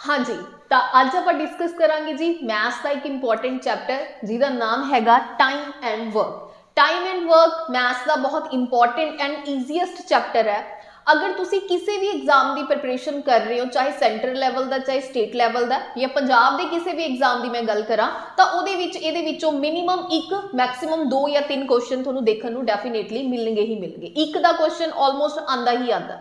हाँ जी, तो अज आप डिस्कस करांगे जी मैथ्स का एक इंपॉर्टेंट चैप्टर जिसका नाम हैगा time and work. Time and work maths का बहुत इंपॉर्टेंट एंड ईजीएस्ट चैप्टर है। अगर तुसी किसी भी एग्जाम की प्रिपरेशन कर रहे हो, चाहे सेंटर लैवल का चाहे स्टेट लैवल का या पंजाब के किसी भी एग्जाम की मैं गल करा तो वो मिनीमम एक मैक्सीमम 2 या 3 क्वेश्चन थोड़ा देखने को डेफिनेटली मिलणगे ही मिलणगे। एक का क्वेश्चन ऑलमोस्ट आंदा ही आता।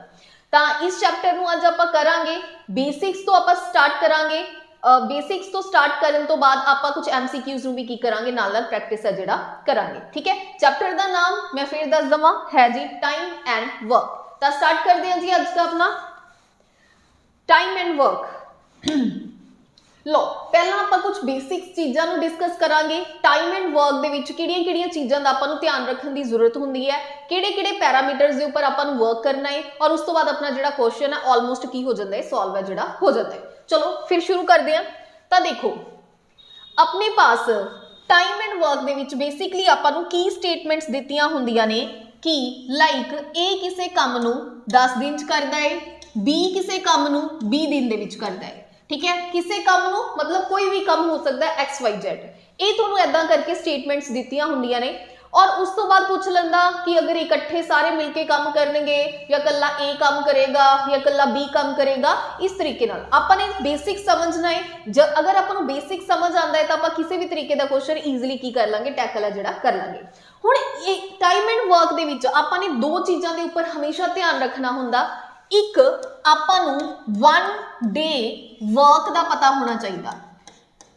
तो इस चैप्टर में अज आप करांगे बेसिक्स तो आप स्टार्ट करांगे। बेसिक्स तो स्टार्ट करने तो बाद आप कुछ MCQs भी की करांगे, नाल नाल प्रैक्टिस है जिहड़ा करांगे। ठीक है, चैप्टर का नाम मैं फिर दस दवां है जी टाइम एंड वर्क। तो स्टार्ट करते हैं जी अज का अपना टाइम एंड वर्क। लो पहला आप कुछ बेसिक्स चीज़ों को डिस्कस करांगे। टाइम एंड वर्क दे विच किहड़ियां चीज़ों का आपां ध्यान रखने की जरूरत होंदी है, किहड़े पैरामीटर्स के उपर आपां वर्क करना है और उस तो बाद अपना जिहड़ा क्वेश्चन है ऑलमोस्ट की हो जाता है, सॉल्व है जिहड़ा हो जाता है। चलो फिर शुरू करते हैं। तो देखो अपने पास टाइम एंड वर्क दे विच बेसिकली आपां नूं की स्टेटमेंट्स दित्तियां हुंदियां ने कि लाइक ए किसी काम नूं 10 दिन च करदा है, बी किसी काम नूं 20 दिन दे विच करदा है। ठीक है, किसी काम नूं मतलब कोई भी काम हो सकता है XYZ। ये तुहानूं ऐदां करके स्टेटमेंट्स दित्तियां हुंदियां ने और उस तो बाद पूछ लैंदा कि अगर इकट्ठे सारे मिलके काम करनगे या कल्ला ए काम करेगा या कल्ला बी काम करेगा। इस तरीके नाल आपां ने बेसिक समझना है। अगर आपां नूं बेसिक समझ आंदा है तो आपां किसी भी तरीके का क्वेश्चन ईजिली की कर लांगे, टैकल है जिहड़ा कर लांगे। हुण टाइम एंड वर्क दे विच आपां ने 2 चीज़ां दे उपर हमेशा ध्यान रखना हुंदा। एक आपां नूं 1 डे वर्क का पता होना चाहिए।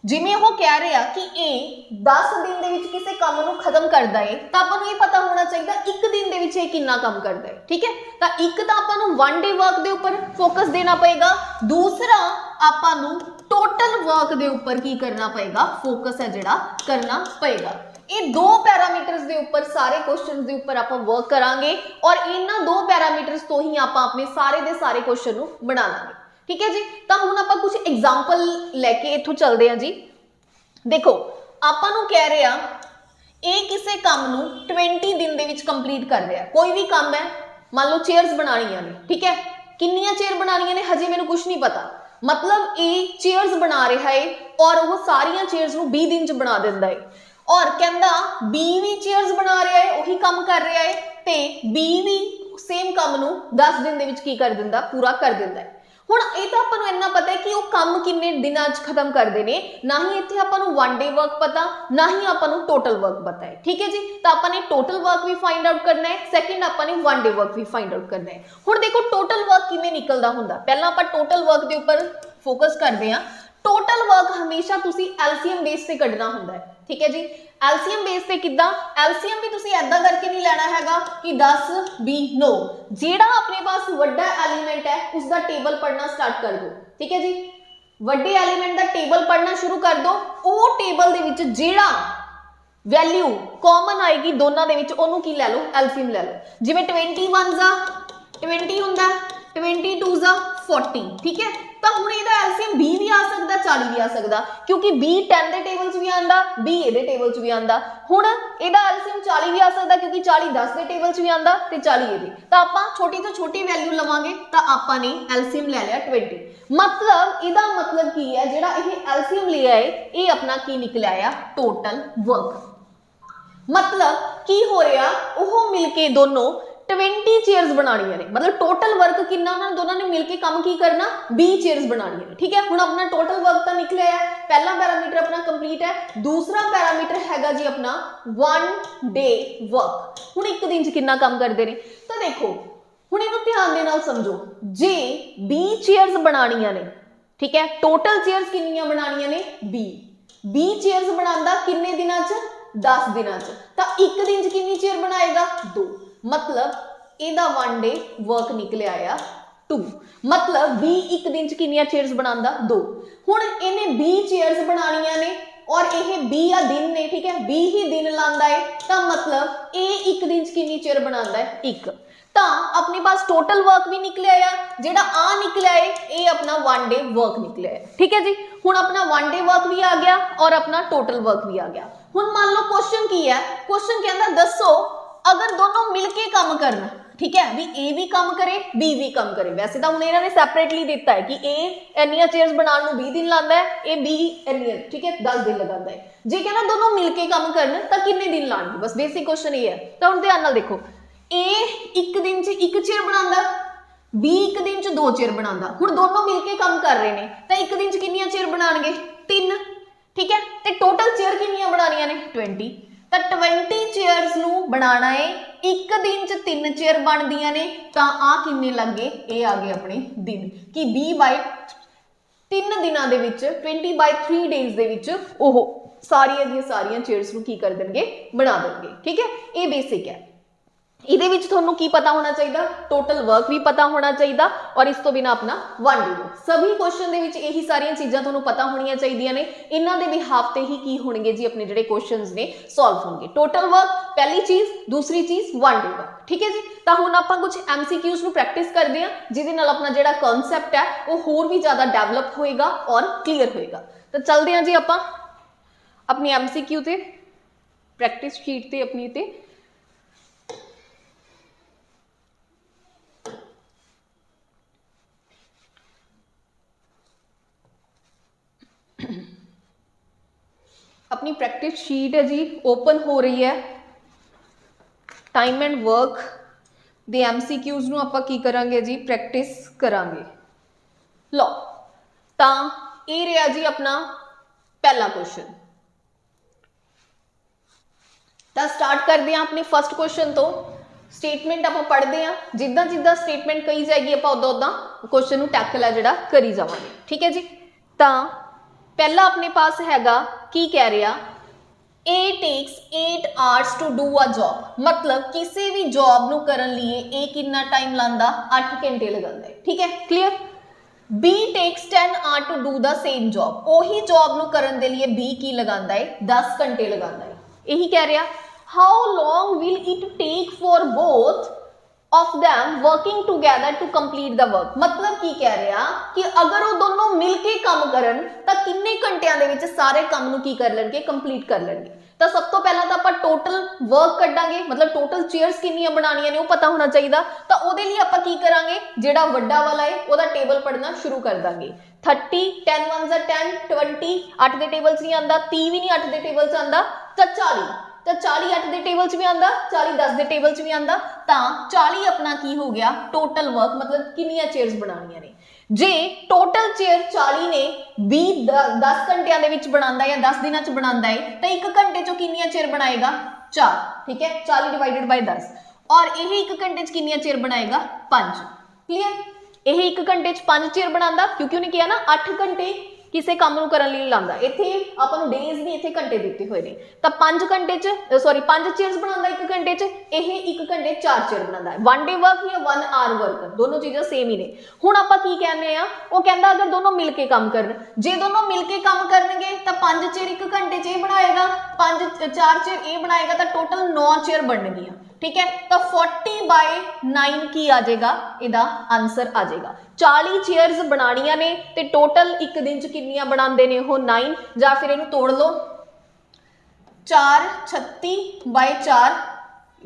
जिमें वो कह रहे हैं कि ए 10 दिन दे विच किसी काम नूं खत्म करदा है तो आपां नूं ये पता होना चाहिए एक दिन दे विच कितना काम करदा है। ठीक है, तो एक तो आपां नूं 1 डे वर्क दे उपर फोकस देना पएगा, दूसरा आपां नूं टोटल वर्क दे उपर की करना पएगा, फोकस है जिहड़ा करना पएगा। ये 2 पैरामीटर्स दे उपर सारे क्वेश्चन दे उपर आपां वर्क करांगे और इन्हां 2 पैरामीटर्स तो ही आपां अपने सारे दे सारे क्वेश्चन नूं बना लांगे। ठीक है जी, तो हुण आपां कुछ एग्जाम्पल लैके इत्थों चलदे हां जी। देखो आपां नूं कह रहे हैं ए किसी काम नूं 20 दिन दे विच कंप्लीट कर रहा है। कोई भी काम है, मान लो चेयर्स बनानियां ने। ठीक है, कितनियां चेयर बनानियां ने हजे मैनूं कुछ नहीं पता, मतलब ए चेयर्स बना रहा है और वो सारियां चेयर्स नूं 20 दिन च बना दिंदा है और कहंदा बी भी चेयर्स बना रहा है, वही काम कर रहा है ते बी भी सेम काम नूं 10 दिन दे विच की कर दिंदा, पूरा कर दिंदा है। हुण ये तो आपां नूं इन्ना पता है कि वो काम किन्ने दिनां च खत्म करदे ने, ना ही इत्थे आपां नूं 1 डे वर्क पता, ना ही आपां नूं टोटल वर्क पता है। ठीक है जी, तो आपां ने टोटल वर्क भी फाइंड आउट करना है, सैकेंड आपां ने 1 डे वर्क भी फाइंड आउट करना है। हुण देखो टोटल वर्क किवें निकलदा हुंदा, पहलां आपां टोटल वर्क दे उपर फोकस करदे हां। टोटल वर्क हमेशा तुसी LCM बेस से कढना हुंदा है। ठीक है जी, LCM बेस से किद्दां, LCM भी तुसी ऐदां करके नहीं लेना हैगा कि 10 20 नो, जेड़ा अपने पास वड्डा एलिमेंट है उसका टेबल पढ़ना स्टार्ट कर दो। ठीक है जी, वड्डे एलिमेंट का टेबल पढ़ना शुरू कर दो, वो टेबल दे विच जेड़ा वैल्यू कॉमन आएगी दोनों दे विच ओनू की ले लो, LCM ले लो। जिवें 21 जा 20 हुंदा, 22 जा 40। ठीक है, तो हुण इहदा LCM 20 भी आ सकदा, 40 भी आ सकदा, क्योंकि B 10 दे टेबल च भी आंदा, B इहदे टेबल च भी आंदा। हुण इहदा LCM 40 भी आ सकदा क्योंकि 40 10 दे टेबल च भी आंदा ते 40 इहदे। तो आपां छोटी तो छोटी वैल्यू लवांगे तो आपां ने LCM ले लिया 20। मतलब इहदा मतलब की है जिहड़ा इह LCM लिया है ये अपना की निकलिया है टोटल वर्क। मतलब की हो रहा वो मिलके दोनों 20 चेयर्स बनानियां ने, मतलब टोटल वर्क कितना उन्होंने दोनों ने मिलके काम की करना 20 चेयर्स बनानियां ने। ठीक है, हुण अपना टोटल वर्क तो निकलिया है, पहला पैरामीटर अपना कंप्लीट है, दूसरा पैरामीटर हैगा जी अपना 1 डे वर्क। हुण एक दिन च कितना काम करते हैं तो देखो हुण इहनूं ध्यान दे नाल समझो, जे 20 चेयर्स बनानियां ने। ठीक है, टोटल चेयर्स कितनियां बनानियां ने 20 चेयर्स बनांदा किन्ने दिनां च 10 दिनां च, तो एक दिन च कितनी चेयर बनाएगा 2, मतलब इहदा 1 डे वर्क निकले आया 2। मतलब B एक दिन च कितनी चेयर्स बनांदा 2। हुण इहने 20 चेयर्स बनानियां ने और यह 20 या दिन ने। ठीक है, 20 ही दिन लांदा है तो मतलब A एक दिन च कितनी चेयर बनांदा है 1। तो अपने पास टोटल वर्क भी निकले आया, जेड़ा आ निकले आए ये अपना 1 डे वर्क निकले आया। ठीक है जी, हुण अपना 1 डे वर्क भी आ गया और अपना टोटल वर्क भी आ गया। हुण मान लो क्वेश्चन की है, क्वेश्चन कहंदा दसो अगर दोनों मिलके काम करना। ठीक है भी ए भी काम करे बी भी काम करे। वैसे तो हमने इन्होंने सैपरेटली दिता है कि ए इन्नियां चेयर्स बनाने में 20 दिन लाता है, ए बी इन्नियां, ठीक है 10 दिन लगाता है। जे कहना दोनों मिलके काम करन तो कितने दिन लाएंगे, बस बेसिक क्वेश्चन ये है। तो हम ध्यान नाल देखो, ए एक दिन च एक चेयर बनांदा, बी एक दिन च 2 चेयर बनांदा। हुण दोनों मिलके काम कर रहे ने तो एक दिन च कितनियां चेयर बनाणगे 3, ठीक है। तो टोटल चेयर कितनियां बनानियां ने 20। तो 20 चेयर्स नू बनाना है, एक दिन च 3 चेयर बनदियां ने, तो आ किन्ने लग गए, ये आ गए अपने दिन कि 20/3 दिनां दे विच 20/3 डेज दे विच ओह सारियां दी सारियां चेयर्स नू की कर देंगे, बना देंगे, ठीक है। ये बेसिक है। ਇਹਦੇ ਵਿੱਚ ਤੁਹਾਨੂੰ ਕੀ ਪਤਾ ਹੋਣਾ ਚਾਹੀਦਾ, ਟੋਟਲ ਵਰਕ ਵੀ ਪਤਾ ਹੋਣਾ ਚਾਹੀਦਾ ਔਰ ਇਸ ਤੋਂ ਬਿਨਾ ਆਪਣਾ 1 ਡੇ ਵਰਕ। ਸਭੀ ਕੁਐਸਚਨ ਦੇ ਵਿੱਚ ਇਹੀ ਸਾਰੀਆਂ ਚੀਜ਼ਾਂ ਤੁਹਾਨੂੰ ਪਤਾ ਹੋਣੀਆਂ ਚਾਹੀਦੀਆਂ ਨੇ। ਇਹਨਾਂ ਦੇ ਬਿਹਾਫ ਤੇ ਹੀ ਕੀ ਹੋਣਗੇ ਜੀ, ਆਪਣੇ ਜਿਹੜੇ ਕੁਐਸਚਨਸ ਨੇ ਸੋਲਵ ਹੋਣਗੇ। ਟੋਟਲ ਵਰਕ ਪਹਿਲੀ ਚੀਜ਼, ਦੂਸਰੀ ਚੀਜ਼ 1 ਡੇ ਵਰਕ, ਠੀਕ ਹੈ ਜੀ। ਤਾਂ ਹੁਣ ਆਪਾਂ ਕੁਝ MCQs ਨੂੰ ਪ੍ਰੈਕਟਿਸ ਕਰਦੇ ਹਾਂ ਜਿਹਦੇ ਨਾਲ ਆਪਣਾ ਜਿਹੜਾ ਕਨਸੈਪਟ ਹੈ ਉਹ ਹੋਰ ਵੀ ਜ਼ਿਆਦਾ ਡਿਵੈਲਪ ਹੋਏਗਾ ਔਰ ਕਲੀਅਰ ਹੋਏਗਾ। ਤਾਂ ਚੱਲਦੇ ਹਾਂ ਜੀ ਆਪਾਂ ਆਪਣੀ MCQ ਤੇ, ਪ੍ਰੈਕਟਿਸ ਸ਼ੀਟ ਤੇ ਆਪਣੀ ਤੇ। अपनी प्रैक्टिस शीट है जी ओपन हो रही है। Time and work they MCQs नूं आपां की करांगे जी, प्रैक्टिस करांगे। लो तां ये रहा जी अपना पहला क्वेश्चन। तां स्टार्ट करते हैं अपने फर्स्ट क्वेश्चन तो। स्टेटमेंट आपां पढ़ते हैं, जिद्दां जिद्दां स्टेटमेंट कही जाएगी आपां उदां उदां क्वेश्चन नूं टैकल है जिहड़ा करी जावांगे, ठीक है जी। तां पहला अपने पास हैगा की कह रहा, a takes 8 hours to do a job, मतलब किसी भी जॉब नू करन लिए ए कितना टाइम लांदा, 8 घंटे लगांदा है, ठीक है clear. B takes 10 hour to do the same job, ओही जॉब नू करन दे लिए बी की लगांदा है 10 घंटे लगांदा है। यही कह रहा, how long will it take for both of them working together to complete the work, मतलब की कह रहा कि अगर वो दोनों मिलके काम करन तो किन्ने घंटियां दे विच सारे काम नू की कर लेंगे, कंप्लीट कर लेंगे। तो सब तो पहला तो आपां टोटल वर्क कड्डांगे, मतलब टोटल चेयर्स कितनियां बनानियां ने वो पता होना चाहिए। तो उहदे लिए आपां की करांगे, जिहड़ा वड्डा वाला है ओहदा टेबल पढ़ना शुरू कर दांगे। 30 10 1 10 20 8 दे टेबल च नहीं आंदा, 30 भी नहीं 8 दे टेबल च आंदा, तो 40 तो 40 8 के टेबल च भी आंदा, 40 10 के टेबल च भी आंदा। तो 40 अपना की हो गया टोटल वर्क, मतलब कितनियां चेयर्स बनानियां ने। जे टोटल चेयर 40 ने 10 घंटिया बनांदा या 10 दिनों च बनांदा है तो 1 घंटे चो कितनियां चेयर बनाएगा 4, ठीक है 40 डिवाइडेड बाय 10। और यही 1 घंटे च कितनियां चेयर बनाएगा 5, क्लियर। यही 1 घंटे च 5 चेयर बनांदा क्योंकि उन्हें किया ना 8 घंटे किसी काम नूं करन लई लांदा। इत्थे आपां नूं डेज नहीं इत्थे घंटे दिते हुए ने, तो 5 घंटे च सॉरी 5 चेयर्स बनांदा 1 घंटे च, यह 1 घंटे 4 चेयर बनांदा। 1 डे वर्क या 1 आवर वर्क दोनों चीज़ां सेम ही ने। हुण आपां की कहने आ, वो कहंदा अगर दोनों मिलके काम करन, जे दोनों मिलके काम करनगे तो 5 चेयर 1 घंटे च बनाएगा, 4 चेयर ये बनाएगा तो टोटल 9 चेयर बननगियां, ठीक है। तो 40/9 की आ जाएगा, इहदा आंसर आ जाएगा। 40 चेयर्स बनानियां ने ते टोटल एक दिन च कितनियां बनांदे ने वो 9, या फिर इहनूं तोड़ लो 4 36/4 =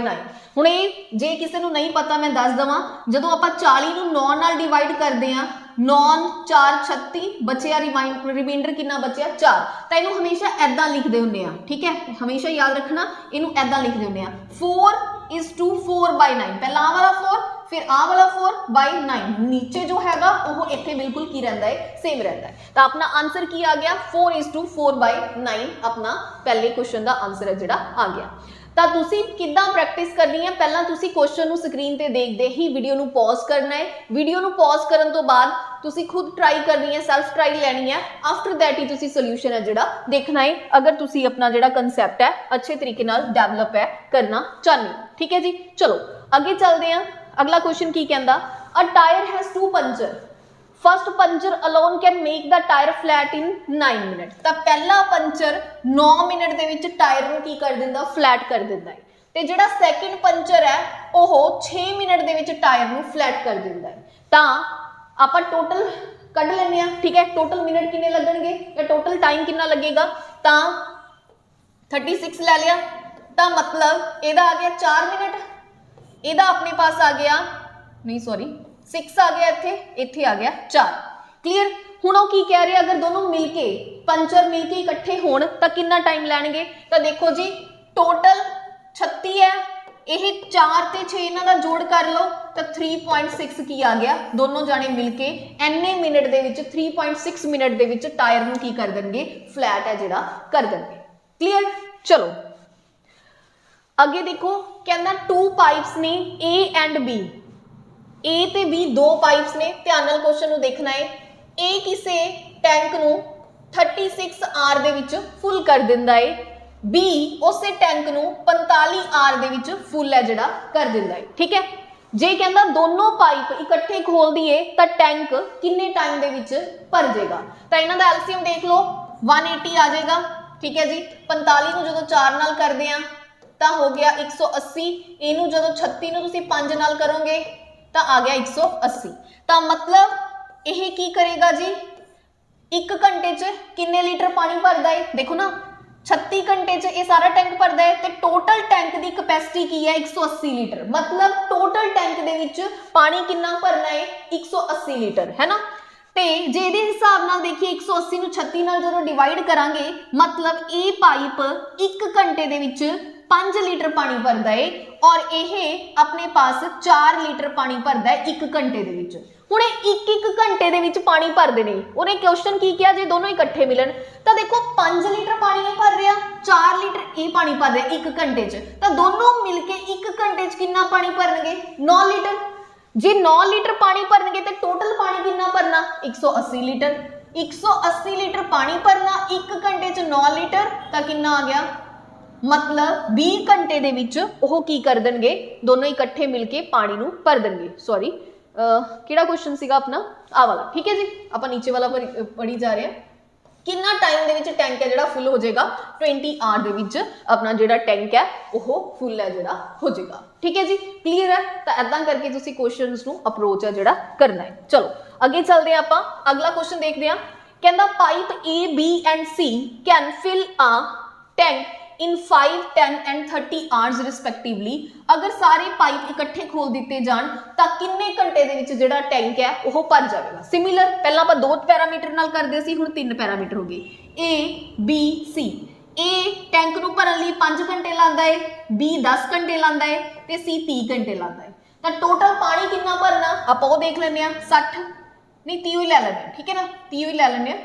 9। हुण ये जे किसी नूं नहीं पता मैं दस दवां, जदों आपां 40 नूं 9 नाल डिवाइड करदे आ, 9 4 36 बचिया रिमाइंडर कितना बचिया 4, तो इनू हमेशा ऐदा लिखते होंगे, ठीक है हमेशा याद रखना इनू ऐदा लिखते होंगे 4:4/9, पहला आ वाला 4 फिर आ वाला 4/9, नीचे जो हैगा वो इत्थे बिल्कुल की रहता है सेम रहता है। तो अपना आंसर की आ गया 4:4/9 अपना पहले क्वेश्चन का आंसर है जिहड़ा आ गया। तो तुसी किद्दां प्रैक्टिस करनी है, पहला तुसी क्वेश्चन नूं स्क्रीन ते देखदे ही वीडियो नूं पॉज करना है, वीडियो नूं पॉज करन तो बाद तुसी खुद ट्राई करनी है, सैल्फ ट्राई लैनी है, आफ्टर दैट ही तुसी सोल्यूशन है जिहड़ा देखना है, अगर तुसी अपना जिहड़ा कंसैप्ट है अच्छे तरीके नाल डेवलप है करना चाहते हो, ठीक है जी। चलो अगे चलते हैं, अगला क्वेश्चन की कहंदा, a tyre has 2 puncture, first puncture alone can make the tyre flat in 9 minute. तो पहला पंचर 9 मिनट दे विच टायर नूं की कर दिंदा, फ्लैट कर दिंदा है, ते जिहड़ा सैकेंड पंचर है वो 6 मिनट दे विच टायर नूं फ्लैट कर दिंदा है। तां आपां टोटल कढ लैंदे आ, ठीक है टोटल मिनट किन्ने लगणगे या टोटल टाइम कितना लगेगा, तां 36 लै लिया, तां मतलब इहदा आ गया 4 मिनट, ਇਹਦਾ ਆਪਣੇ ਪਾਸ ਆ ਗਿਆ, नहीं सॉरी 6 आ गया, इत्थे आ गया 4। क्लीयर। हुण वो की कह रहे अगर दोनों मिलके पंचर मिलके इकट्ठे होण तां कितना टाइम लैणगे, तां देखो जी टोटल 36 है, यह 4 ते 6 इन्हां दा जोड़ कर लो तो 3.6 की आ गया, दोनों जाने मिलके इन्ने मिनट दे विच 3.6 मिनट दे विच टायर नूं की कर देणगे, फ्लैट है जिहड़ा कर देणगे। क्लीयर। चलो अगे देखो, कहंदा 2 पाइप्स ने ए एंड बी, ए ते बी 2 पाइप्स ने, ध्यान नाल क्वेश्चन नूं देखना है। ए किसी टैंक नूं 36 आर दे विच फुल कर दिंदा है, बी उसे टैंक नूं 45 आर दे विच फुल है जिहड़ा कर दिंदा है। ठीक है। जे कहंदा दोनों पाइप इकट्ठे खोल दिए तां टैंक किन्ने टाइम दे विच भर जाएगा, तां इन्हां दा एलसीएम देख लो 180 आ जाएगा। ठीक है जी। 45 नूं जदों 4 नाल करदे आ तां हो गया 180, इहनूं जदों 36 नूं तुसीं 5 नाल करोगे तो आ गया 180। तो मतलब यह की करेगा जी, 1 घंटे च किन्ने लीटर पानी भरदा है, देखो ना 36 घंटे च ये सारा टैंक भरदा है, तो टोटल टैंक की कैपेसिटी की है 180 लीटर, मतलब टोटल टैंक दे विच पानी कितना भरना है 180 लीटर, है ना। तो जे इहदे हिसाब नाल देखिए 180 नूं 36 नाल जदों डिवाइड करांगे, मतलब ये पाइप 1 घंटे दे विच 5 लीटर पानी भरदा है और यह अपने पास 4 लीटर पानी भरदा है 1 घंटे दे विच। हुण 1 घंटे दे विच पानी भरदे ने, उन्हें क्वेश्चन की किया जे दोनों इकट्ठे मिलन, तो देखो 5 लीटर पानी ये भर रहा, 4 लीटर ये पानी भर रहा 1 घंटे च, तो दोनों मिलके 1 घंटे च कितना पानी भरनगे 9 लीटर। जे 9 लीटर पानी भरनगे तो टोटल पानी कितना भरना 180 लीटर। 180 लीटर पानी भरना 1 घंटे च 9 लीटर, तो कितना आ गया, मतलब 20 घंटे दे विच ओह की कर देणगे, दोनों इकट्ठे मिलके पानी नूं भर देणगे। सॉरी किहड़ा क्वेश्चन सीगा अपना आ वाला। ठीक है जी। आपां नीचे वाला पढ़ी जा रहे हैं, कितना टाइम दे विच टैंक है जिहड़ा फुल हो जाएगा, 20 आवर दे विच अपना जिहड़ा टैंक है ओह फुल है जिहड़ा हो जाएगा। ठीक है जी। क्लीयर है। तो इदां करके तुसीं क्वेश्चनस नूं अप्रोच है जिहड़ा करना है। चलो अगे चलते हैं, आपां अगला क्वेश्चन देखते हैं। कहंदा pipe A B and C can fill a tank in 5, 10 and 30 hours respectively. अगर सारे पाइप इकट्ठे खोल दिते जान तो किन्ने घंटे दे विच जिहड़ा टैंक है वह भर जाएगा। सिमिलर पहला आपां 2 पैरामीटर नाल करदे सी, हुण 3 पैरामीटर हो गए, ए बी सी। ए टैंक नूं भरन लई 5 घंटे लांदा है, बी 10 घंटे लांदा है ते सी 30 घंटे लांदा है। तो टोटल पानी कितना भरना आपां वो देख लैंदे आ, 60 नहीं 30 ही लै लैंदे। ठीक है ना, 30 ही लै लैंदे आ,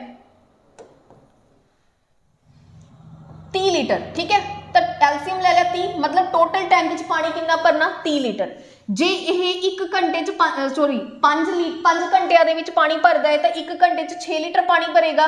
30 लीटर। ठीक है। तो एलसीएम ले लिया 30, मतलब टोटल टैंक च पानी कितना भरना 30 लीटर। जे यह 1 घंटे च 5 घंटिया दे विच पानी भरदा है तो 1 घंटे च 6 लीटर पानी भरेगा,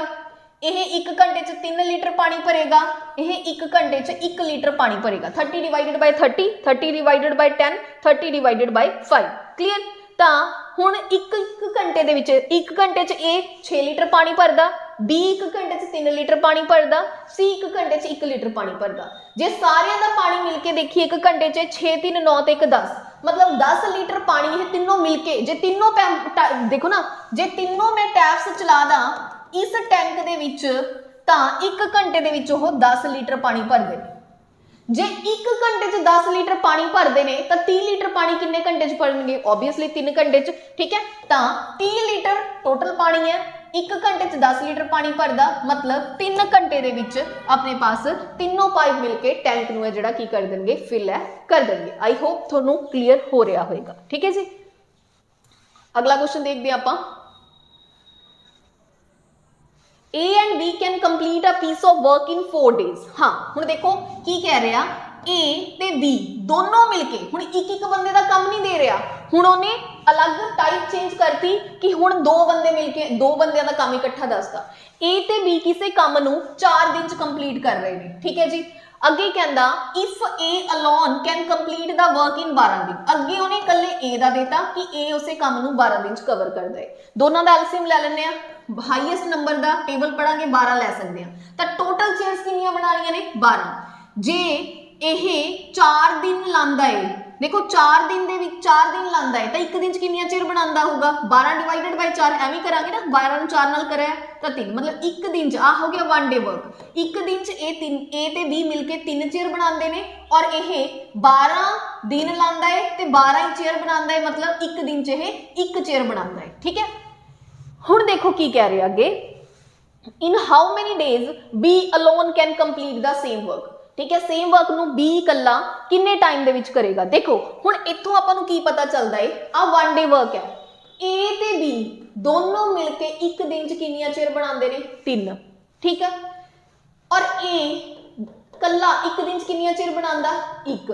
यह 1 घंटे च 3 लीटर पानी भरेगा, यह 1 घंटे च 1 लीटर पानी भरेगा। 30 divided by 30, 30 divided by 10, 30 divided by 5। Clear. तो हुण 1 घंटे दे विच 1 घंटे च ए 6 लीटर पानी भरदा, बी 1 घंटे च 3 लीटर पानी भरदा, सी 1 घंटे च 1 लीटर पानी भरदा। जे सारियां दा पानी मिलके देखिए 1 घंटे च 6 3 9 ते 1 10, मतलब 10 लीटर पानी ये तीनों मिलके, जे तीनों देखो ना, जे तीनों मैं टैप्स चला दा इस टैंक दे विच तां 1 घंटे दे विच ओह 10 लीटर पानी भरदे ने। जे 1 घंटे च 10 लीटर पानी भरते हैं तो 30 लीटर पानी किन्ने घंटे च भरनगे, ओबीयसली 3 घंटे च। ठीक है। तो 30 लीटर टोटल पानी है, 1 घंटे च 10 लीटर पानी भरदा, मतलब 3 घंटे दे विच अपने पास तीनों पाइप मिलके टैंक नूं है जिहड़ा की कर देंगे, फिल है कर देंगे। आई होप तुहानूं क्लीयर हो रहा होएगा। ठीक है जी। अगला क्वेश्चन देखते हैं आपां। A and B can complete a piece of work in 4 days। हाँ हुण देखो की कह रहा, A ते B दोनों मिलके हुण एक बंदे का काम नहीं दे रहा, हुण उन्हें अलग टाइप चेंज करती कि हुण 2 बंदे मिलके 2 बंदियां का काम इकट्ठा दसदा। A ते B किसी काम नूं 4 दिन च कंप्लीट कर रहे हैं। ठीक है जी। अगे कहंदा if A alone can complete the work in 12 दिन। अगे उन्हें कल्ले A दा देता कि A उसे काम नूं 12 दिन च कवर कर दे। दोनों दा एलसीएम ले लैंदे आ, हाईएस्ट नंबर दा टेबल पढ़ांगे 12 ले सकते हैं, तो टोटल चेयर्स कितनियां बनानियां ने 12। जे यह 4 दिन लांदा है, देखो 4 दिन दे विच 4 दिन लांदा है तो 1 दिन च कितनियां चेयर बनाता होगा 12 डिवाइडेड बाय 4 एवं करांगे ना 12 ਨੂੰ 4 ਨਾਲ ਕਰਿਆ ਤਾਂ 3 मतलब एक दिन च आ हो गया 1 डे वर्क एक दिन च ए ते बी मिलके 3 चेयर बनाते हैं और यह 12 दिन लाता है तो 12 ही चेयर बनाता है मतलब एक दिन च यह एक चेयर बनाता है ठीक है। हुण देखो की कह रहे अगे in how many days B alone can complete the same work ठीक है सेम वर्क नू बी कला किन्ने टाइम दे विच करेगा। देखो हुण इत्थों आपां नू की पता चलदा है आ 1 डे वर्क है ए ते बी दोनों मिलके एक दिन च कितनी चेयर बनाते हैं 3 ठीक है और ए कला एक दिन च कितनी चेयर बनाता 1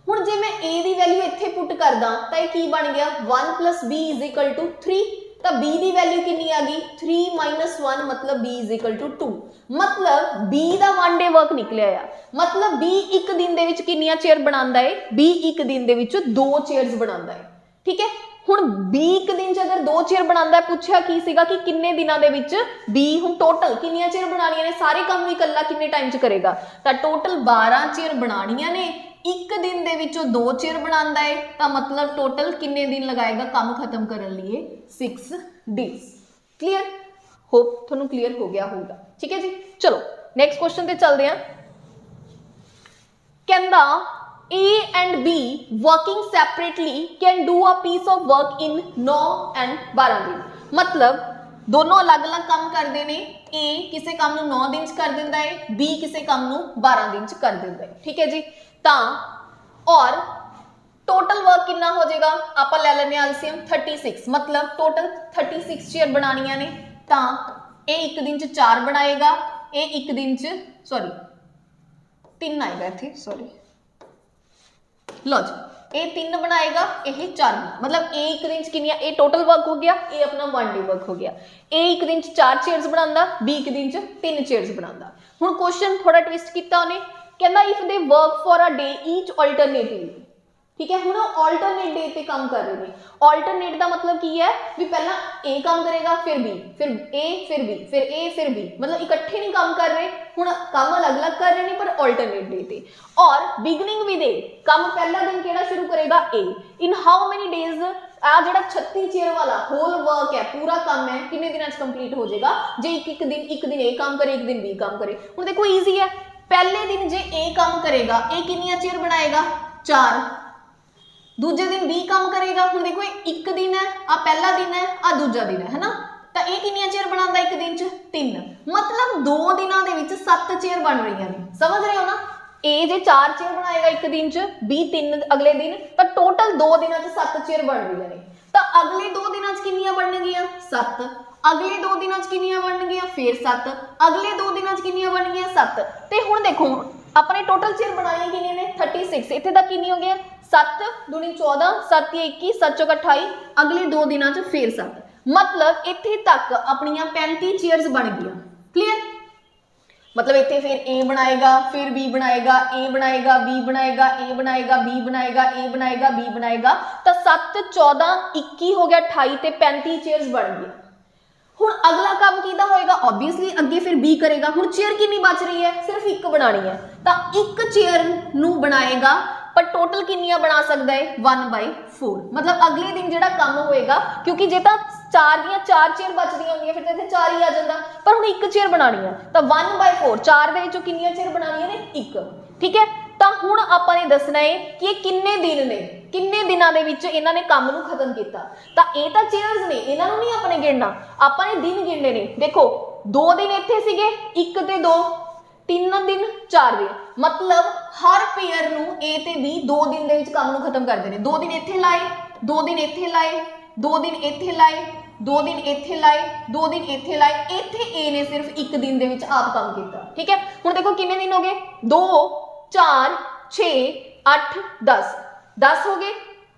हुण जे मैं ए दी वैल्यू इत्थे पुट करदा तां ये की बन गया 1 + b = 3 तो b की वैल्यू कितनी आ गई 3 - 1 मतलब b = 2 मतलब b का 1 डे वर्क निकलिया आ मतलब b एक दिन दे विच कितनी चेयर बनाता है b एक दिन दे विच 2 चेयर्स बनाता है ठीक है। हुण b एक दिन च अगर 2 चेयर बनाता है पूछा की सीगा कि किन्ने दिनां दे विच b हुण टोटल कितनी चेयर बनानियां ने सारे काम भी कल्ला किन्ने टाइम च करेगा तो टोटल 12 चेयर बनानियां ने एक दिन दे विचों 2 चेयर बनाता है तो मतलब टोटल किन्ने दिन लगाएगा काम खत्म करने लिए 6 डेज। क्लियर होप थोनू क्लियर हो गया होगा ठीक है जी। चलो नेक्स्ट क्वेश्चन पे चलते हैं कहंदा A and B working separately can do a piece of work in 9 and 12 दिन मतलब दोनों अलग अलग काम करते हैं A किसी काम नू 9 दिन च कर दिंदा है B किसी काम नू 12 दिन च कर दिंदा है ठीक है जी। ता और टोटल वर्क कितना हो जाएगा आप ले लेने एलसीएम 36 मतलब टोटल 36 चेयर बनानियां ने ता ए एक दिन च 4 बनाएगा ए एक दिन च सॉरी 3 आएगा इत्थे सॉरी लो जी ए 3 बनाएगा यह 4 मतलब ए एक दिन च कितनी ए टोटल वर्क हो गया ए अपना 1 डे वर्क हो गया ए एक दिन च 4 चेयर्स बनाता बी एक दिन च 3 चेयर्स बनाता। हुण क्वेश्चन थोड़ा ट्विस्ट किया उन्हें कहना if they work for a day each alternatively ठीक है हुण अल्टरनेट डे पे काम कर रहे हैं अल्टरनेट का मतलब की है भी पहला ए काम करेगा फिर बी फिर ए फिर बी फिर ए फिर बी मतलब इकट्ठे नहीं काम कर रहे हुण काम अलग अलग कर रहे हैं पर अल्टरनेट डे पे और बिगनिंग विद ए काम पहला दिन केड़ा शुरू करेगा ए इन हाउ मेनी डेज आ जिहड़ा 36 चेयर वाला होल वर्क है पूरा काम है कितने दिनों च कंप्लीट हो जाएगा जे एक दिन ए काम करे एक दिन बी काम करे। हुण देखो ईजी है पहले दिन जे ए काम करेगा ए कितनी चेयर बनाएगा 4 दूजे दिन बी काम करेगा हुण देखो एक दिन है आ पहला दिन है आ दूजा दिन है ना तो ये कितनी चेयर बनाता एक दिन च 3 मतलब 2 दिनों के विच 7 चेयर बन रही हैं समझ रहे हो ना ए जे 4 चेयर बनाएगा एक दिन च बी 3 अगले दिन तो टोटल 2 दिनों च 7 चेयर बन रही हैं तो अगले 2 दिनों च कितनी बनगियां 7 अगले 2 दिनों च कितनी बनगियां फिर 7 अगले 2 दिनों च कितनी बनगियां 7 तो हुण देखो अपने टोटल चेयर बनाई कितनी ने 36 इत्थे तक कितनी हो गया 7 दूनी 14 7 21 7 चौक 28 अगले 2 दिनों च फिर 7 मतलब इत्थे तक अपनियां 35 चेयर्स बन गई। क्लियर मतलब इत्थे फिर ए बनाएगा फिर बी बनाएगा ए बनाएगा बी बनाएगा ए बनाएगा बी बनाएगा ए बनाएगा बी बनाएगा तो 7 14 21 हो गया 28 ते 35 चेयर्स बन गई। हुण अगला काम किहदा होएगा ऑब्वियसली अगे फिर बी करेगा हुण चेयर कितनी बच रही है सिर्फ एक बनानी है तो एक चेयर नू बनाएगा पर टोटल कितनियां बना सकता है 1/4 मतलब अगले दिन जिहड़ा काम होएगा क्योंकि जे तां 4 दियां 4 चेयर बचदियां होंदियां फिर तो इत्थे 4 ही आ जांदा पर हुण एक चेयर बनानी है तो 1/4 4 दे विचों कितनियां चेयर बनानियां ने एक ठीक है। तो हुण आपां ने दसना है कि किन्ने दिन ने किन्ने दिनां दे विच इन्हां ने काम नूं खत्म कीता तां इह तां चेयर्स ने इन्हां नूं नहीं आपने गिणना आपां ने दिन गिणने ने। देखो 2 दिन इत्थे सीगे 1 ते 2 3 दिन 4 दिन मतलब हर पेयर नूं ए ते बी 2 दिन दे विच काम नूं खत्म करदे ने 2 दिन इत्थे लाए 2 दिन इत्थे लाए 2 दिन इत्थे लाए 2 दिन इत्थे लाए 2 दिन इत्थे लाए इत्थे ए ने सिर्फ एक दिन दे विच आप काम कीता ठीक है। हुण देखो कितने दिन हो गए 2 4 6 8 10 हो गए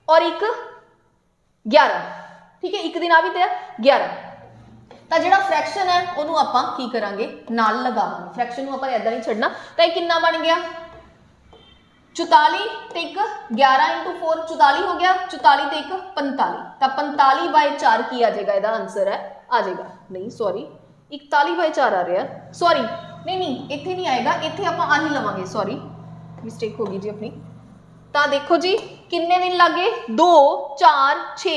और एक 11 ठीक है एक दिन आ भी दिया 11 तो जो फ्रैक्शन है उन्होंने आपां की करांगे नाल लगावांगे फ्रैक्शन नूं आपां इदां नहीं छड्डना तो यह कितना बन गया 44 ते 11 × 4 44 हो गया 44 ते 45 तो 45/4 की आ जाएगा इसका आंसर है आ जाएगा नहीं सॉरी 41/4 आ रहा है सॉरी नहीं इत्थे नहीं आएगा इत्थे आपां आही लवांगे सॉरी मिस्टेक हो गई जी अपनी। तो देखो जी किन्ने दिन लगे 2 4 6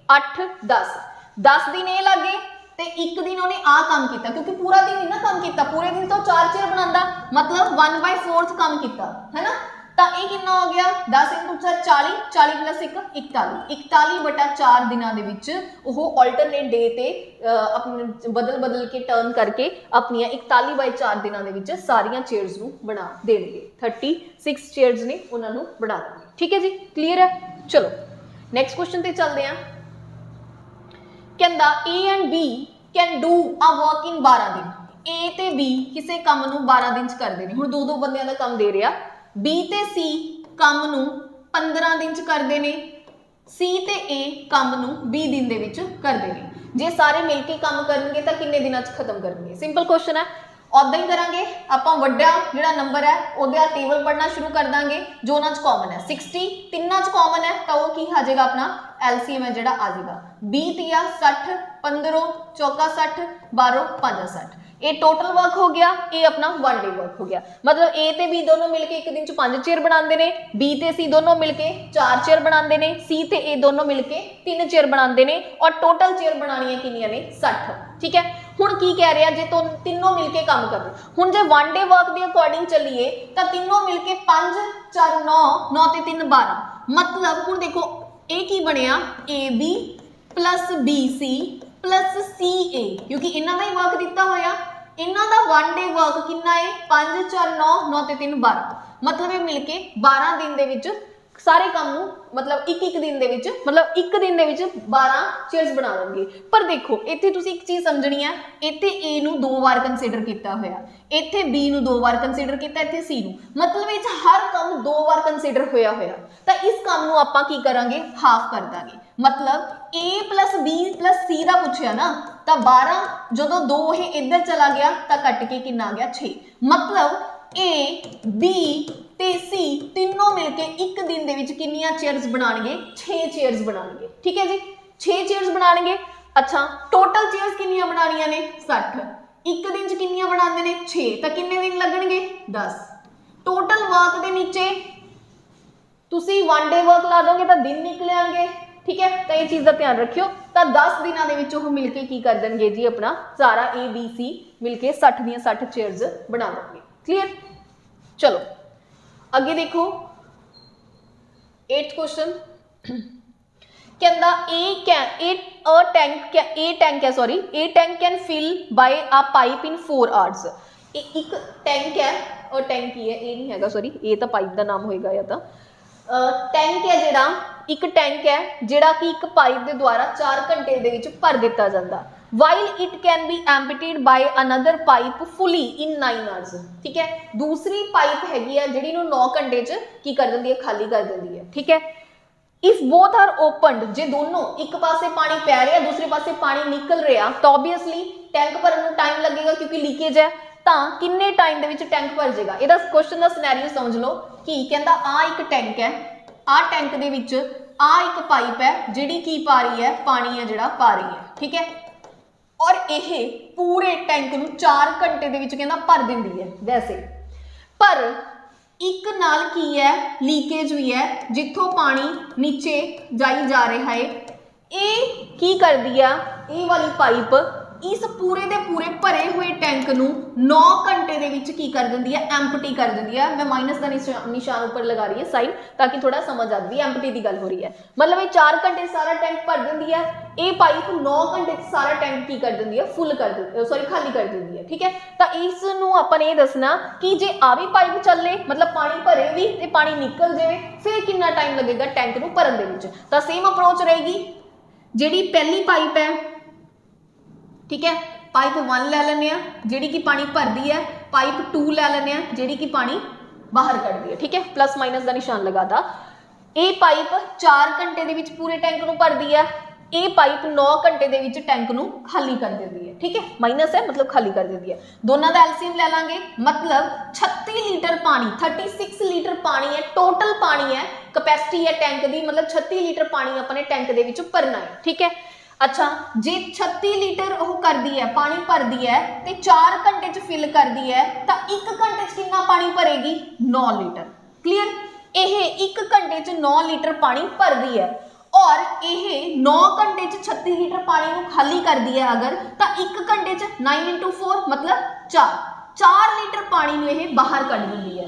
8 10 10 दिन ये लग गए ते एक दिन उन्हें आ काम किया, क्योंकि पूरा दिन नहीं ना काम किया, पूरे दिन तो 4 चेयर बनाता, मतलब 1/4 काम किया है ना। तो ये कितना हो गया 10 × 4 40, 40 + 1 41, 41/4 दिनों के विच वो अल्टरनेट डे ते अपने बदल के टर्न करके अपनी 41/4 दिनों के विच सारियां चेयर्स नूं बना देंगे। 36 चेयर्स ने उन्होंने बना देंगे। ठीक है जी, क्लीयर है। चलो नैक्सट क्वेश्चन ते चलते हैं। कहता A and B can do a work in 12 दिन। A ते B किसी काम नूं 12 दिन च करते हैं। हुण दो बंदियां दा काम दे रहा, B ते C काम नूं 15 दिन च करते हैं, C ते A काम नूं 20 दिन दे विच करते हैं। जे सारे मिलके काम करनगे तो किन्ने दिनां च खत्म करनगे। सिंपल क्वेश्चन है। उदा ही करांगे आपां, वड्डा जिहड़ा नंबर है उहदा टेबल पढ़ना शुरू कर देंगे जो उन्हां च कॉमन है। 60 तिन्नां च कॉमन है तो वह की आ जाएगा अपना LCM है जिहड़ा आ जाएगा 20 तिया 60, 15 चौका 60, 12 5 60। ये टोटल वर्क हो गया, ये अपना 1 डे वर्क हो गया। मतलब A ते B दोनों मिलके एक दिन च 5 चेयर बनाते हैं, B ते C दोनों मिलके 4 चेयर बनाते हैं, C ते A दोनों मिलके 3 चेयर बनाते हैं और टोटल चेयर बनानी कितनियां ने 60। ठीक है। हुण की कह रहे हैं जे तो तीनों मिलके काम कर, हुण जे 1 डे वर्क के अकॉर्डिंग चलीए तो तीनों मिलके 5 4 9 9 ते 3 12, मतलब हुण देखो ये की बनया AB + BC + CA, क्योंकि इन्हां दा ही वर्क दिता होया। इन्हां दा 1 डे वर्क कितना है 5 4 9 9 ते 3 12, मतलब ये मिलके 12 दिन दे विच सारे काम नूं मतलब एक दिन दे विच मतलब एक दिन दे विच 12 चेयर्स बना लेंगे। पर देखो इत्थे तुसीं एक चीज़ समझनी है, इत्थे A नूं 2 बार कंसीडर किया होया, इत्थे B नूं 2 बार कंसीडर किया, इत्थे C नूं, मतलब इस हर काम 2 बार कंसीडर होया होया। तो इस काम नूं आपां की करांगे हाफ कर दांगे, मतलब A + B + C दा पुछया ना, तो 12 जदों 2 ये इधर चला गया तो कट के कितना आ गया 6, मतलब A B ते C तीनों मिलके एक दिन दे विच कितनियां चेयर्स बनाएंगे 6 चेयर्स बनाएंगे। ठीक है जी, 6 चेयर्स बनाएंगे। अच्छा टोटल चेयर्स कितनियां बनानियां ने 60, एक दिन च कितनियां बनाते हैं 6, तो कितने दिन लगणगे 10। टोटल वर्क के नीचे तुसी 1 डे वर्क ला दोगे तो दिन निकल आएंगे। ठीक है, तो ये चीज़ का ध्यान रखियो। तो 10 दिनों के विच वो मिलके की कर देंगे जी अपना सारा A B C मिलके 60 दी 60 चेयर्स बना देंगे। क्लीयर। चलो अगे देखो 8th क्वेश्चन कहता A tank can fill by a pipe in 4 hours. एक टैंक है और टैंक ही है, ये नहीं है सॉरी, ये तो पाइप का नाम होएगा या तो टैंक है जिहड़ा एक टैंक है जिहड़ा कि एक पाइप के द्वारा 4 घंटे दे विच भर दिता जाता, while it can be emptied by another pipe fully in 9 hours. ठीक है, दूसरी पाइप हैगी है जिहड़ी नूं 9 घंटे च की कर दिंदी है, खाली कर दिंदी है। ठीक है, इफ बोथ आर ओपनड, जे दोनों एक पासे पानी पै रहा दूसरे पासे पानी निकल रहा तो ऑब्वियसली टैंक भरन नूं टाइम लगेगा क्योंकि लीकेज है, तो किन्ने टाइम दे विच टैंक भर जाएगा। इहदा क्वेश्चन का सिनेरियो समझ लो कि कहता आ एक टैंक है, आ टैंक दे विच आ एक पाइप है जिहड़ी की पा रही है पानी है जिहड़ा पा रही है। ठीक है, और यह पूरे टैंक नूं 4 घंटे दे विच कहंदा भर दिंदी है वैसे, पर एक नाल की है लीकेज हुई है जिथों पानी नीचे जाई जा रहा है, ये की कर दिया ये वाली पाइप इस पूरे दे पूरे भरे हुए टैंक नूं 9 घंटे दे विच की कर दिंदी है, एम्पटी कर दिंदी है। मैं माइनस का निशान ऊपर लगा रही है साइड ताकि थोड़ा समझ आ जाए, एम्पटी की गल हो रही है, मतलब ये 4 घंटे सारा टैंक भर दिंदी है, ये पाइप 9 घंटे सारा टैंक की कर दिंदी है फुल कर दी सॉरी खाली कर दिंदी है। ठीक है, तो इस नूं अपन ये दसना कि जे आ भी पाइप चले मतलब पानी भरे भी ते पानी निकल जाए फिर कितना टाइम लगेगा टैंक नूं भरन दे विच। तो सेम अप्रोच रहेगी, जिहड़ी पहली पाइप है ठीक है पाइप 1 लै लें जी कि पानी भरती है, पाइप 2 लै लें जी कि पानी बाहर कढ़ती है। ठीक है, प्लस माइनस का निशान लगाता, ये पाइप 4 घंटे के पूरे टैंक नूं भरती है, ये पाइप 9 घंटे के टैंक नूं खाली कर देती है। ठीक है, माइनस है मतलब खाली कर देती है, दोनों का एलसीएम ले लांगे मतलब 36 लीटर पानी 36 लीटर पानी है, टोटल पानी है कैपेसिटी है टैंक की, मतलब 36 लीटर पानी अपने टैंक के भरना है। ठीक है, अच्छा जे 36 लीटर वो कर दी है पानी भर दी है तो 4 घंटे च फिल कर दी है तो 1 घंटे च कितना पानी भरेगी 9 लीटर। क्लीयर, यह 1 घंटे च 9 लीटर पानी भर दी है और यह 9 घंटे 36 लीटर पानी को खाली करती है अगर, तो 1 घंटे 9 × 4 मतलब 4 लीटर पानी में यह बाहर कढ़ देती है।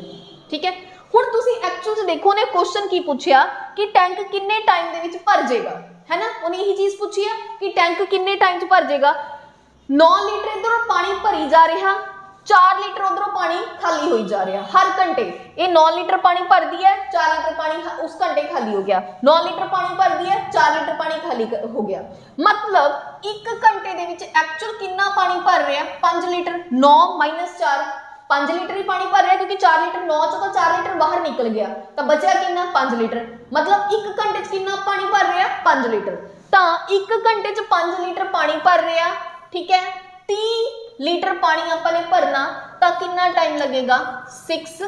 ठीक है, हुण तुसीं एक्चुअल च देखो ने क्वेश्चन की पूछया कि टैंक किन्ने टाइम दे विच भर जाएगा, है ना। उन्हें यही चीज पूछी है कि टैंक किन्ने टाइम च भर जाएगा। 9 लीटर इधरों पानी भरी जा रहा, 4 लीटर उधरों पानी खाली होई जा रहा हर घंटे। ये 9 लीटर पानी भरती है, 4 लीटर पानी उस घंटे खाली हो गया। 9 लीटर पानी भरती है, 4 लीटर पानी खाली हो गया। मतलब 1 घंटे दे विच एक्चुअल कितना पानी भर रहा, 5 लीटर। 9 - 4 5 लीटर ही पानी भर रहा, क्योंकि 4 लीटर 9 चो तो 4 लीटर बाहर निकल गया, तो बचा कितना 5 लीटर। मतलब 1 घंटे कितना पानी भर रहा 5 लीटर। तो 1 घंटे 5 लीटर पानी भर रहा, ठीक है। 30 लीटर पानी अपन ने भरना, तो कितना टाइम लगेगा 6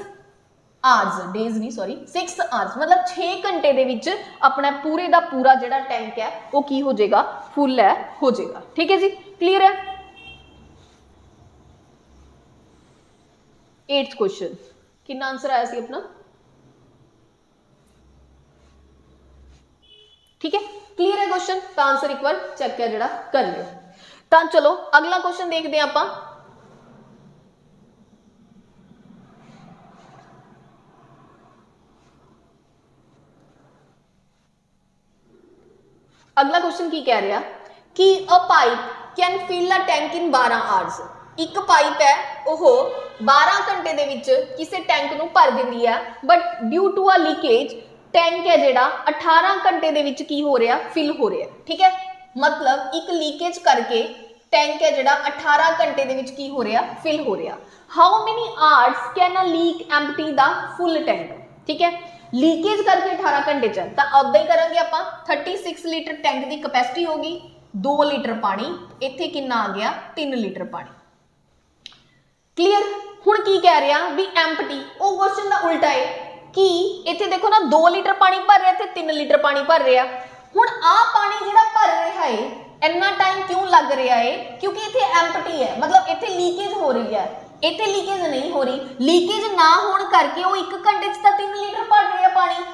आवर्स, डेज नहीं सॉरी 6 आवर्स, मतलब 6 घंटे दे विच अपना पूरे दा पूरा जिहड़ा टैंक है वो की हो जाएगा, फुल है हो जाएगा। ठीक है जी, क्लियर है। 8th क्वेश्चन कितना आंसर आया सी अपना, ठीक है क्लियर है क्वेश्चन। तो आंसर एक बार चेक है जरा कर लियो। तो चलो अगला क्वेश्चन देखते हैं आप। अगला क्वेश्चन की कह रहा कि a pipe can fill a tank in 12 hours. एक पाइप है वह 12 घंटे दे विच किसी टैंक नूं भर दिंदी है, but due to a leakage tank है जिहड़ा 18 घंटे दे विच की हो रहा, फिल हो रहा। ठीक है, मतलब एक लीकेज करके टैंक है जिहड़ा 18 घंटे दे विच की हो रहा, फिल हो रहा। How many hours can a leak empty the full tank. ठीक है, लीकेज करके 18 घंटे च, तो उदा ही करेंगे आप। 36 लीटर टैंक की कैपेसिटी होगी, 2 लीटर पानी, इत्थे कितना आ गया 3 लीटर पानी। क्लियर। हुण की कह रहा भी एम्प्टी, वो क्वेश्चन का उल्टा है कि इत्थे देखो ना 2 लीटर पानी भर रहा, इत्थे 3 लीटर पानी भर रहा। हुण आ पानी जिहड़ा भर रहा है इन्ना टाइम क्यों लग रहा है, क्योंकि इत्थे एम्प्टी है, मतलब इत्थे लीकेज हो रही है, इत्थे लीकेज नहीं हो रही। लीकेज ना होने करके वो 1 घंटे च 3 लीटर भर रहा पानी,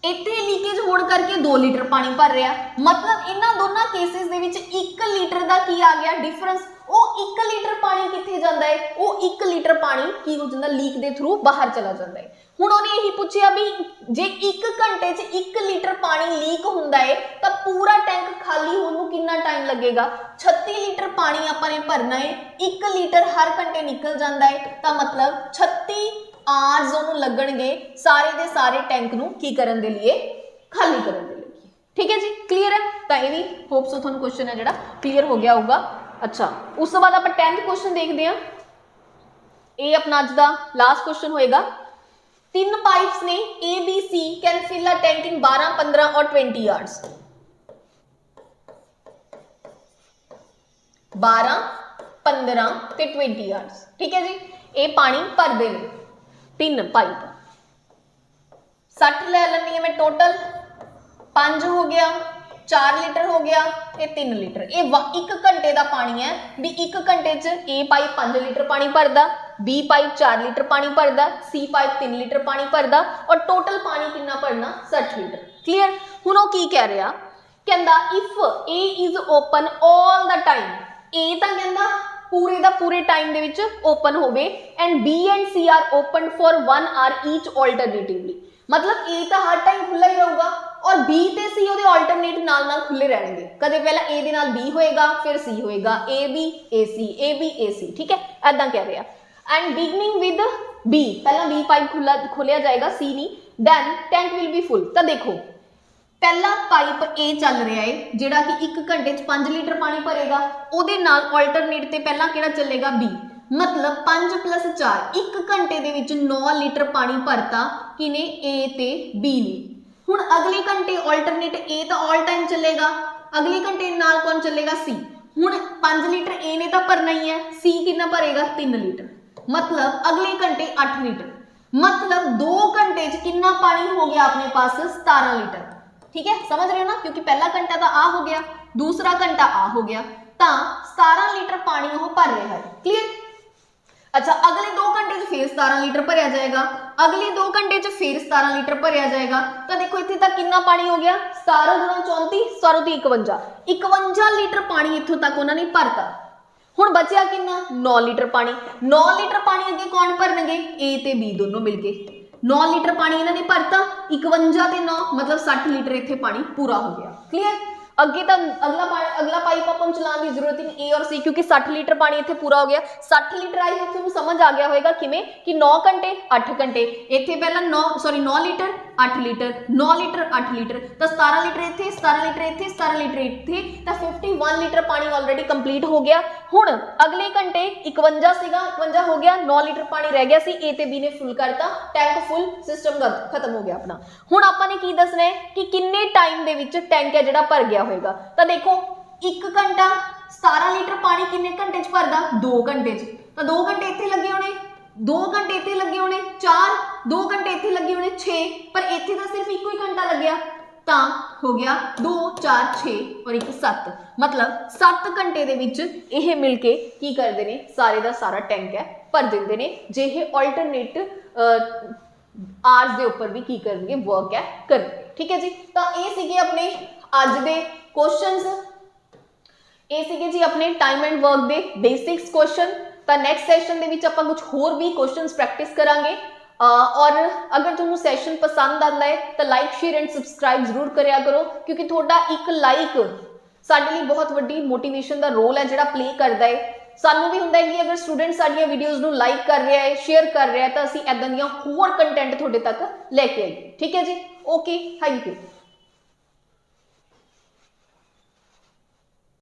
इत्थे लीकेज होने करके 2 लीटर पानी भर रहा। मतलब इन्हां दोनों केसेस दे विच 1 लीटर का की आ गया डिफरेंस। वो 1 लीटर पानी कित्थे जांदा है, वो 1 लीटर पानी की हो जांदा लीक दे थ्रू बाहर चला जाता है। हुण उन्हें यही पूछा भी जे 1 घंटे च 1 लीटर पानी लीक हुंदा है तो पूरा टैंक खाली होने नूं कितना टाइम लगेगा। 36 लीटर पानी आपां ने भरना है, 1 लीटर हर घंटे निकल जाता है, तो मतलब 36 आवर्स उन्होंने लगणगे सारे दे सारे टैंक नूं की करन दे लिए, खाली करन दे लिए। ठीक है जी, क्लियर है। तो ये भी होप सो तुहानूं क्वेश्चन है जिहड़ा क्लियर हो गया होगा। अच्छा, उस तो बाद आप 10th क्वेश्चन देखते हैं। ये अपना अज का लास्ट क्वेश्चन होएगा। 3 पाइप्स ने A B C can fill a tank in 12, 15 और 20 आवर्स। 12, 15 ते 20 आवर्स। ठीक है जी, ये पानी भरदे ने 3 पाइप। 60 ले लैनी है मैं टोटल, 5 हो गया, 4 लीटर हो गया, ये 3 लीटर। ये 1 घंटे का पानी है भी 1 घंटे च ए पाइप 5 लीटर पानी भरदा, बी पाइप 4 लीटर पानी भरदा, सी पाइप 3 लीटर पानी भरदा, और टोटल पानी कितना भरना 60 लीटर। क्लियर। हुण वो की कह रहा, कहंदा if A is open all the time, A तां कहंदा पूरे दा पूरे टाइम दे विच ओपन होवे, and B and C are open for 1 hour each alternatively. मतलब ए तो हर टाइम खुला ही रहूगा और बी ते सी ਉਹਦੇ ਆਲਟਰਨੇਟ ਨਾਲ ਨਾਲ ਖੁੱਲੇ ਰਹਿਣਗੇ। ਕਦੇ ਪਹਿਲਾਂ ए ਦੇ ਨਾਲ बी ਹੋਏਗਾ, ਫਿਰ C ਹੋਏਗਾ, A B A C A B A C। ठीक है, ऐदा कह रहे हैं। एंड बिगनिंग विद B, पहला B पाइप खोलिया जाएगा, C नहीं, then tank will be full. तो देखो पहला पाइप A चल रहा है जिहड़ा कि 1 घंटे च 5 लीटर पानी भरेगा, ਉਹਦੇ ਨਾਲ ਆਲਟਰਨੇਟ ਤੇ ਪਹਿਲਾਂ ਕਿਹੜਾ ਚੱਲੇਗਾ B। मतलब 5 + 4 1 घंटे दे विच 9 लीटर पानी भरता किने ए ते बी ने। हुण अगले घंटे ऑल्टरनेट ए तो ऑल टाइम चलेगा, अगले घंटे नाल कौन चलेगा सी। हुण 5 लीटर ए ने तो भरना ही है, सी कितना भरेगा 3 लीटर, मतलब अगले घंटे 8 लीटर। मतलब 2 घंटे च कितना पानी हो गया अपने पास 17 लीटर। ठीक है, समझ रहे हो ना, क्योंकि पहला घंटा तो आ हो गया, दूसरा घंटा आ हो गया, तो 17 लीटर पानी वो भर रहा है। क्लियर। अच्छा, अगले 2 घंटे च फिर 17 लीटर भरिया जाएगा, अगले 2 घंटे च फिर 17 लीटर भरिया जाएगा। तो देखो इत्थे तक कितना पानी हो गया, 17 गुणा 34, 17 दी 51, 51 लीटर पानी इत्थों तक उन्होंने भरता। हुण बचिया कितना, 9 लीटर पानी। 9 लीटर पानी अगे कौन भरनगे, ए ते बी दोनों मिलके। 9 लीटर पानी इन्होंने भरता, 51 ते 9 मतलब 60 लीटर इत्थे पानी पूरा हो गया। क्लियर। अगे तो अगला पाइप अपन चलाने की जरूरत ही नहीं, ए और सी, क्योंकि 60 लीटर पानी इत्थे पूरा हो गया। 60 लीटर आई तुहानू समझ आ गया होगा किवें कि 9 घंटे 8 घंटे इत्थे पहला 9 लीटर 8 लीटर 9 लीटर 8 लीटर, तो 17 लीटर इत्थे 17 लीटर इत्थे 17 लीटर इत्थे, तो 51 लीटर पानी ऑलरेडी कंप्लीट हो गया। हुण अगले घंटे 51 सीगा, 51 हो गया, 9 लीटर पानी रह गया सी, ए ते बी ने फुल करता, टैंक फुल, सिस्टम खत्म हो गया अपना। हुण आपां ने की दसना है कि किन्ने टाइम दे विच टैंक है जिहड़ा भर गया होएगा। तो देखो 1 घंटा 17 लीटर पानी किन्ने घंटे च भरदा, 2 घंटे च, तो 2 घंटे इत्थे लगे होने, 2 घंटे इत्थे लगे होने 4, 2 घंटे इत्थे लगे होने 6, पर इत्थे तो सिर्फ 1 ही घंटा लग्या, तो हो गया 2 4 6 और 1 7, मतलब 7 घंटे दे विच इह मिल के की करदे ने, सारे दा सारा टैंक है भर दिंदे ने, जे इह ऑल्टरनेट आवर्स दे उपर भी की करनगे, वर्क है करनगे। ठीक है जी। तो ये सीगे अपने अज दे क्वेश्चंस, ये सीगे जी अपने time and work they basics question. तो नैक्सट सैशन दे विच आपां कुछ होर भी क्वेश्चंस प्रैक्टिस करांगे। और अगर तुहानू सैशन पसंद आता है तो लाइक शेयर एंड सबसक्राइब जरूर करिया करो, क्योंकि थोड़ा एक लाइक साडे लई बहुत वड्डी मोटिवेशन का रोल है जिहड़ा प्ले करता है। सानू भी हुंदा है कि अगर स्टूडेंट साडियां वीडियोज़ नू लाइक कर रहा है, शेयर कर रहा है, तो असीं इदां दीयां होर कंटेंट तुहाडे तक लैके आईए। ठीक है जी। Okay, thank you.